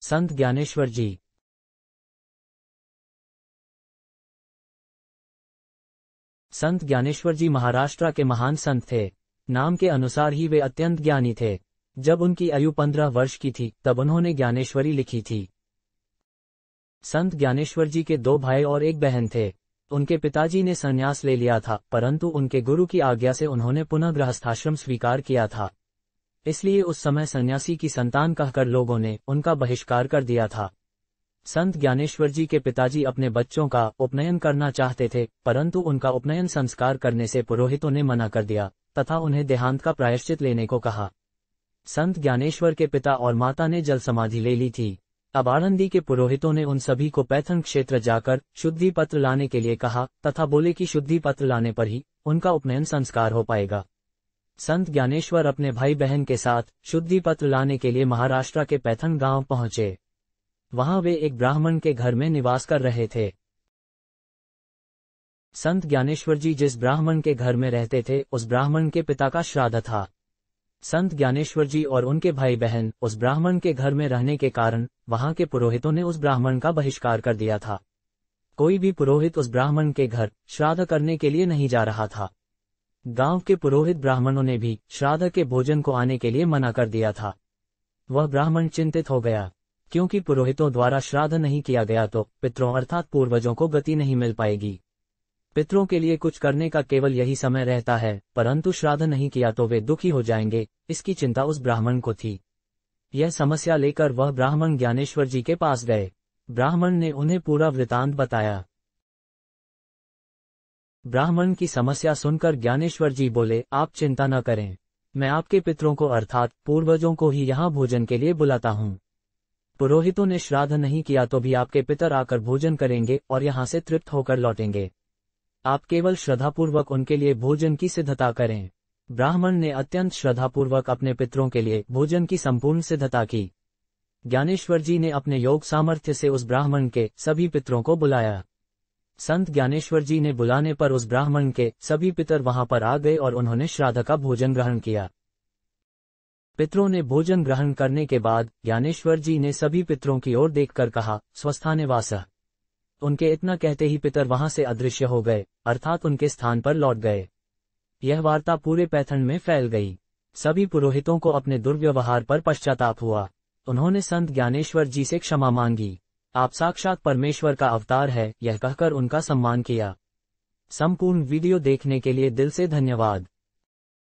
संत ज्ञानेश्वर जी। संत ज्ञानेश्वर जी महाराष्ट्र के महान संत थे। नाम के अनुसार ही वे अत्यंत ज्ञानी थे। जब उनकी आयु 15 वर्ष की थी तब उन्होंने ज्ञानेश्वरी लिखी थी। संत ज्ञानेश्वर जी के 2 भाई और 1 बहन थे। उनके पिताजी ने संन्यास ले लिया था, परंतु उनके गुरु की आज्ञा से उन्होंने पुनः गृहस्थाश्रम स्वीकार किया था। इसलिए उस समय सन्यासी की संतान कहकर लोगों ने उनका बहिष्कार कर दिया था। संत ज्ञानेश्वर जी के पिताजी अपने बच्चों का उपनयन करना चाहते थे, परंतु उनका उपनयन संस्कार करने से पुरोहितों ने मना कर दिया तथा उन्हें देहांत का प्रायश्चित लेने को कहा। संत ज्ञानेश्वर के पिता और माता ने जल समाधि ले ली थी। अब आनंदी के पुरोहितों ने उन सभी को पैथन क्षेत्र जाकर शुद्धि पत्र लाने के लिए कहा तथा बोले कि शुद्धि पत्र लाने पर ही उनका उपनयन संस्कार हो पाएगा। संत ज्ञानेश्वर अपने भाई बहन के साथ शुद्धि पत्र लाने के लिए महाराष्ट्र के पैथन गांव पहुंचे। वहां वे एक ब्राह्मण के घर में निवास कर रहे थे। संत ज्ञानेश्वर जी जिस ब्राह्मण के घर में रहते थे उस ब्राह्मण के पिता का श्राद्ध था। संत ज्ञानेश्वर जी और उनके भाई बहन उस ब्राह्मण के घर में रहने के कारण वहां के पुरोहितों ने उस ब्राह्मण का बहिष्कार कर दिया था। कोई भी पुरोहित उस ब्राह्मण के घर श्राद्ध करने के लिए नहीं जा रहा था। गांव के पुरोहित ब्राह्मणों ने भी श्राद्ध के भोजन को आने के लिए मना कर दिया था। वह ब्राह्मण चिंतित हो गया, क्योंकि पुरोहितों द्वारा श्राद्ध नहीं किया गया तो पितरों अर्थात पूर्वजों को गति नहीं मिल पाएगी। पितरों के लिए कुछ करने का केवल यही समय रहता है, परंतु श्राद्ध नहीं किया तो वे दुखी हो जाएंगे, इसकी चिंता उस ब्राह्मण को थी। यह समस्या लेकर वह ब्राह्मण ज्ञानेश्वर जी के पास गए। ब्राह्मण ने उन्हें पूरा वृतांत बताया। ब्राह्मण की समस्या सुनकर ज्ञानेश्वर जी बोले, आप चिंता न करें, मैं आपके पितरों को अर्थात पूर्वजों को ही यहाँ भोजन के लिए बुलाता हूँ। पुरोहितों ने श्राद्ध नहीं किया तो भी आपके पितर आकर भोजन करेंगे और यहाँ से तृप्त होकर लौटेंगे। आप केवल श्रद्धापूर्वक उनके लिए भोजन की सिद्धता करें। ब्राह्मण ने अत्यंत श्रद्धापूर्वक अपने पितरों के लिए भोजन की संपूर्ण सिद्धता की। ज्ञानेश्वर जी ने अपने योग सामर्थ्य से उस ब्राह्मण के सभी पितरों को बुलाया। संत ज्ञानेश्वर जी ने बुलाने पर उस ब्राह्मण के सभी पितर वहां पर आ गए और उन्होंने श्राद्ध का भोजन ग्रहण किया। पितरों ने भोजन ग्रहण करने के बाद ज्ञानेश्वर जी ने सभी पितरों की ओर देखकर कहा, स्वस्थाने वासः। उनके इतना कहते ही पितर वहां से अदृश्य हो गए, अर्थात उनके स्थान पर लौट गए। यह वार्ता पूरे पैथन में फैल गई। सभी पुरोहितों को अपने दुर्व्यवहार पर पश्चाताप हुआ। उन्होंने संत ज्ञानेश्वर जी से क्षमा मांगी। आप साक्षात परमेश्वर का अवतार है, यह कहकर उनका सम्मान किया। संपूर्ण वीडियो देखने के लिए दिल से धन्यवाद।